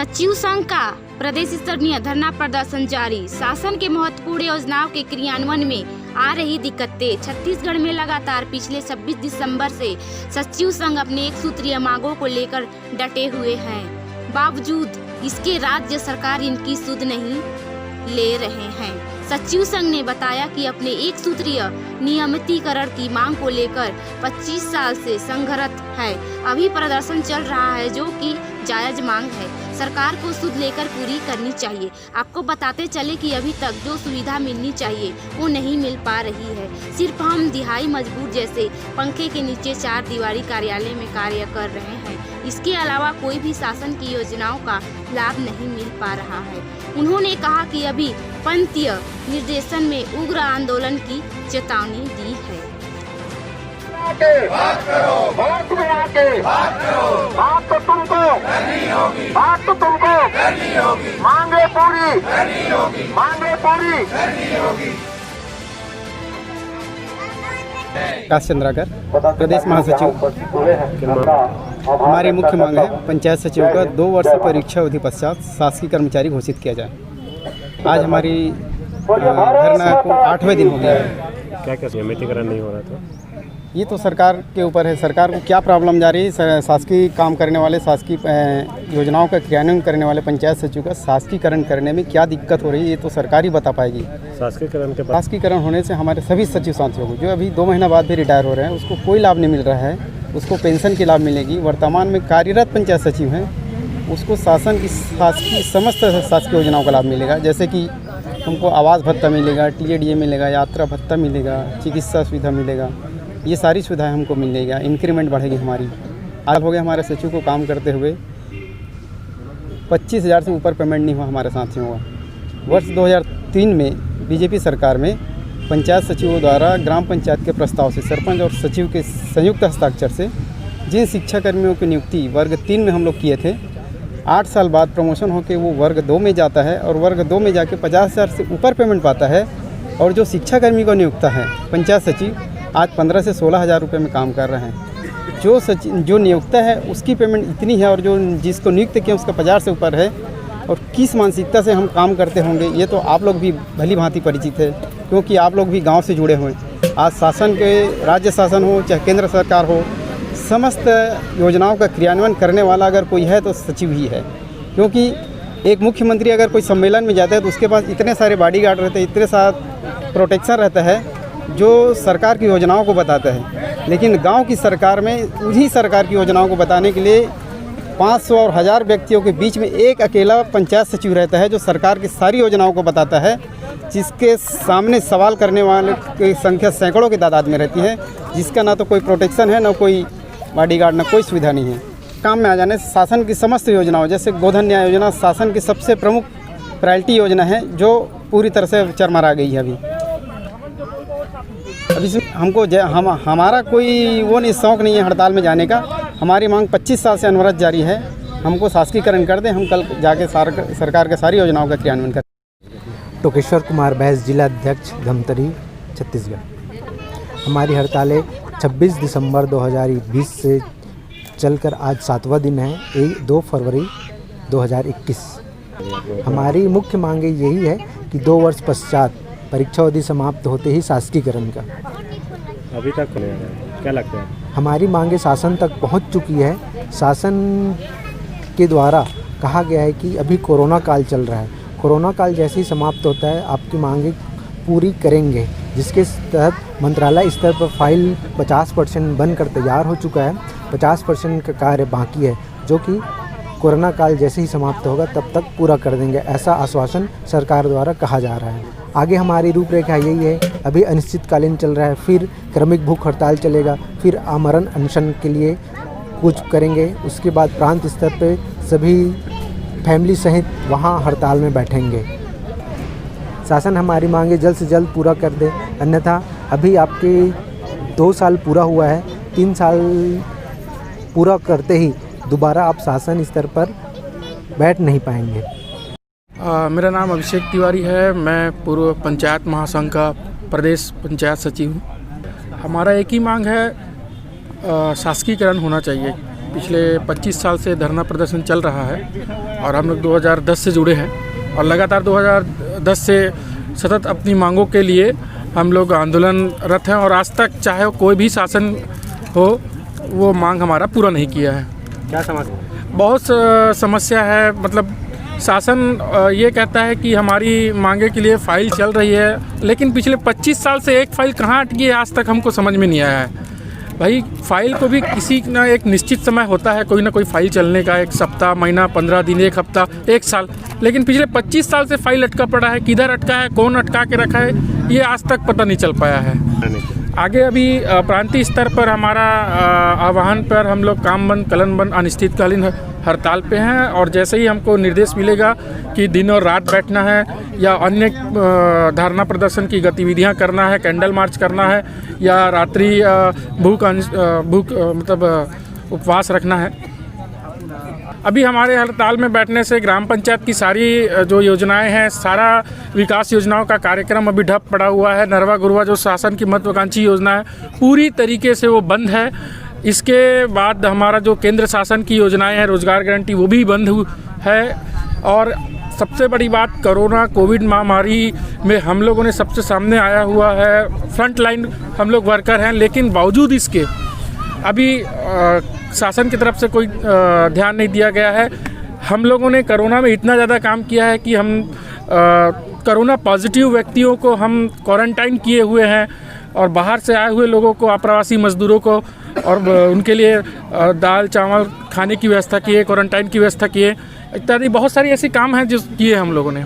सचिव संघ का प्रदेश स्तरीय धरना प्रदर्शन जारी। शासन के महत्वपूर्ण योजनाओं के क्रियान्वयन में आ रही दिक्कतें। छत्तीसगढ़ में लगातार पिछले 26 दिसंबर से सचिव संघ अपने एक सूत्रीय मांगों को लेकर डटे हुए हैं। बावजूद इसके राज्य सरकार इनकी सुध नहीं ले रहे हैं। सचिव संघ ने बताया कि अपने एक सूत्रीय नियमितीकरण की मांग को लेकर 25 साल से संघर्ष है। अभी प्रदर्शन चल रहा है, जो कि जायज मांग है। सरकार को सुध लेकर पूरी करनी चाहिए। आपको बताते चले कि अभी तक जो सुविधा मिलनी चाहिए वो नहीं मिल पा रही है। सिर्फ हम दिहाड़ी मजदूर जैसे पंखे के नीचे 4 दीवारी कार्यालय में कार्य कर रहे हैं। इसके अलावा कोई भी शासन की योजनाओं का लाभ नहीं मिल पा रहा है। उन्होंने कहा कि अभी पंथीय निर्देशन में उग्र आंदोलन की चेतावनी दी है। बात करो, बात में आके बात करो, बात तो तुमको करनी होगी, बात तो तुमको करनी होगी, मांगे पूरी करनी होगी, मांगे पूरी करनी होगी। काश चंद्राकर, प्रदेश महासचिव। हमारी मुख्य मांग है पंचायत सचिव का 2 वर्ष परीक्षा अवधि पश्चात शासकीय कर्मचारी घोषित किया जाए। आज हमारी धरना को 8वें दिन हो गया है। क्या नियमितीकरण नहीं हो रहा था? ये तो सरकार के ऊपर है। सरकार को क्या प्रॉब्लम जा रही है। शासकीय काम करने वाले, शासकीय योजनाओं का क्रियान्वयन करने वाले पंचायत सचिव का शासकीयकरण करने में क्या दिक्कत हो रही है, ये तो सरकार ही बता पाएगी। शासकीयकरण होने से हमारे सभी सचिव साथियों को, जो अभी 2 महीना बाद भी रिटायर हो रहे हैं, उसको कोई लाभ नहीं मिल रहा है। उसको पेंशन की लाभ मिलेगी। वर्तमान में कार्यरत पंचायत सचिव हैं, उसको शासन की समस्त शासकीय योजनाओं का लाभ मिलेगा। जैसे कि हमको आवास भत्ता मिलेगा, TADA मिलेगा, यात्रा भत्ता मिलेगा, चिकित्सा सुविधा मिलेगा। ये सारी सुविधाएं हमको मिलेगा। इंक्रीमेंट बढ़ेगी हमारी। आज हो गया हमारे सचिव को काम करते हुए 25,000 से ऊपर पेमेंट नहीं हुआ हमारे साथियों का। वर्ष 2003 में बीजेपी सरकार में पंचायत सचिवों द्वारा ग्राम पंचायत के प्रस्ताव से सरपंच और सचिव के संयुक्त हस्ताक्षर से जिन शिक्षा कर्मियों की नियुक्ति वर्ग 3 में हम लोग किए थे, 8 साल बाद प्रमोशन होकर वो वर्ग 2 में जाता है और वर्ग 2 में जाके 50,000 से ऊपर पेमेंट पाता है। और जो शिक्षा कर्मी को नियुक्त है पंचायत सचिव, आज 15 से 16,000 रुपये में काम कर रहे हैं। जो नियुक्त है उसकी पेमेंट इतनी है और जो जिसको नियुक्त किया उसका 50 से ऊपर है। और किस मानसिकता से हम काम करते होंगे, ये तो आप लोग भी भली भांति परिचित है, क्योंकि आप लोग भी गांव से जुड़े हुए हैं। आज शासन के, राज्य शासन हो चाहे केंद्र सरकार हो, समस्त योजनाओं का क्रियान्वयन करने वाला अगर कोई है तो सचिव ही है। क्योंकि एक मुख्यमंत्री अगर कोई सम्मेलन में जाता है तो उसके पास इतने सारे बॉडीगार्ड रहते हैं, इतने सारा प्रोटेक्शन रहता है जो सरकार की योजनाओं को बताता है। लेकिन गांव की सरकार में उन्हीं सरकार की योजनाओं को बताने के लिए 500 और 1000 व्यक्तियों के बीच में एक अकेला पंचायत सचिव रहता है, जो सरकार की सारी योजनाओं को बताता है, जिसके सामने सवाल करने वाले की संख्या सैकड़ों की तादाद में रहती है, जिसका ना तो कोई प्रोटेक्शन है, ना कोई बॉडीगार्ड, ना कोई सुविधा नहीं है। काम में आ जाने से शासन की समस्त योजनाओं, जैसे गोधन न्याय योजना शासन की सबसे प्रमुख प्रायोरिटी योजना है, जो पूरी तरह से चरमरा गई है। अभी हमको हमारा कोई वो नहीं, शौक़ नहीं है हड़ताल में जाने का। हमारी मांग 25 साल से अनवरत जारी है। हमको शासकीयकरण कर दें, हम कल जाके सरकार के सारी योजनाओं का क्रियान्वयन करें। टोकेश्वर कुमार बैस, जिला अध्यक्ष, धमतरी, छत्तीसगढ़। हमारी हड़तालें 26 दिसंबर 2020 से चलकर आज 7वां दिन है, 2 फरवरी 2021। हमारी मुख्य मांगे यही है कि 2 वर्ष पश्चात परीक्षा अवधि समाप्त होते ही शासकीयकरण का। अभी तक नहीं आ रहा है, क्या लगता है? हमारी मांगे शासन तक पहुंच चुकी है। शासन के द्वारा कहा गया है कि अभी कोरोना काल चल रहा है, कोरोना काल जैसे ही समाप्त होता है आपकी मांगे पूरी करेंगे, जिसके तहत मंत्रालय स्तर पर फाइल 50% बनकर तैयार हो चुका है। 50% का कार्य बाकी है, जो कि कोरोना काल जैसे ही समाप्त होगा तब तक पूरा कर देंगे, ऐसा आश्वासन सरकार द्वारा कहा जा रहा है। आगे हमारी रूपरेखा यही है। अभी अनिश्चितकालीन चल रहा है, फिर क्रमिक भूख हड़ताल चलेगा, फिर आमरण अनशन के लिए कुछ करेंगे, उसके बाद प्रांत स्तर पे सभी फैमिली सहित वहाँ हड़ताल में बैठेंगे। शासन हमारी मांगे जल्द से जल्द पूरा कर दे, अन्यथा अभी आपके 2 साल पूरा हुआ है, 3 साल पूरा करते ही दोबारा आप शासन स्तर पर बैठ नहीं पाएंगे। मेरा नाम अभिषेक तिवारी है। मैं पूर्व पंचायत महासंघ का प्रदेश पंचायत सचिव हूँ। हमारा एक ही मांग है, शासकीयकरण होना चाहिए। पिछले 25 साल से धरना प्रदर्शन चल रहा है और हम लोग 2010 से जुड़े हैं और लगातार 2010 से सतत अपनी मांगों के लिए हम लोग आंदोलनरत हैं और आज तक चाहे कोई भी शासन हो वो मांग हमारा पूरा नहीं किया है। क्या समस्या? बहुत समस्या है, मतलब शासन ये कहता है कि हमारी मांगे के लिए फ़ाइल चल रही है, लेकिन पिछले 25 साल से एक फ़ाइल कहाँ अटकी है आज तक हमको समझ में नहीं आया है। भाई फ़ाइल को भी किसी ना एक निश्चित समय होता है, कोई ना कोई फ़ाइल चलने का, एक सप्ताह, महीना, 15 दिन, एक हफ्ता, एक साल, लेकिन पिछले 25 साल से फ़ाइल अटका पड़ा है। किधर अटका है, कौन अटका के रखा है, ये आज तक पता नहीं चल पाया है। आगे अभी प्रांतीय स्तर पर हमारा आह्वान पर हम लोग काम बंद, कलन बंद, अनिश्चितकालीन हड़ताल पे हैं और जैसे ही हमको निर्देश मिलेगा कि दिन और रात बैठना है या अन्य धरना प्रदर्शन की गतिविधियां करना है, कैंडल मार्च करना है या रात्रि भूख मतलब उपवास रखना है। अभी हमारे हड़ताल में बैठने से ग्राम पंचायत की सारी जो योजनाएं हैं, सारा विकास योजनाओं का कार्यक्रम अभी ठप पड़ा हुआ है। नरवा गुरवा जो शासन की महत्वाकांक्षी योजना है पूरी तरीके से वो बंद है। इसके बाद हमारा जो केंद्र शासन की योजनाएं हैं, रोजगार गारंटी, वो भी बंद है। और सबसे बड़ी बात, कोरोना कोविड महामारी में हम लोगों ने सबसे सामने आया हुआ है, फ्रंट लाइन हम लोग वर्कर हैं, लेकिन बावजूद इसके अभी शासन की तरफ से कोई ध्यान नहीं दिया गया है। हम लोगों ने कोरोना में इतना ज़्यादा काम किया है कि हम कोरोना पॉजिटिव व्यक्तियों को हम क्वारंटाइन किए हुए हैं और बाहर से आए हुए लोगों को, अप्रवासी मजदूरों को, और उनके लिए दाल चावल खाने की व्यवस्था किए, क्वारंटाइन की व्यवस्था किए, इत्यादि बहुत सारी ऐसी काम हैं जो किए हम लोगों ने।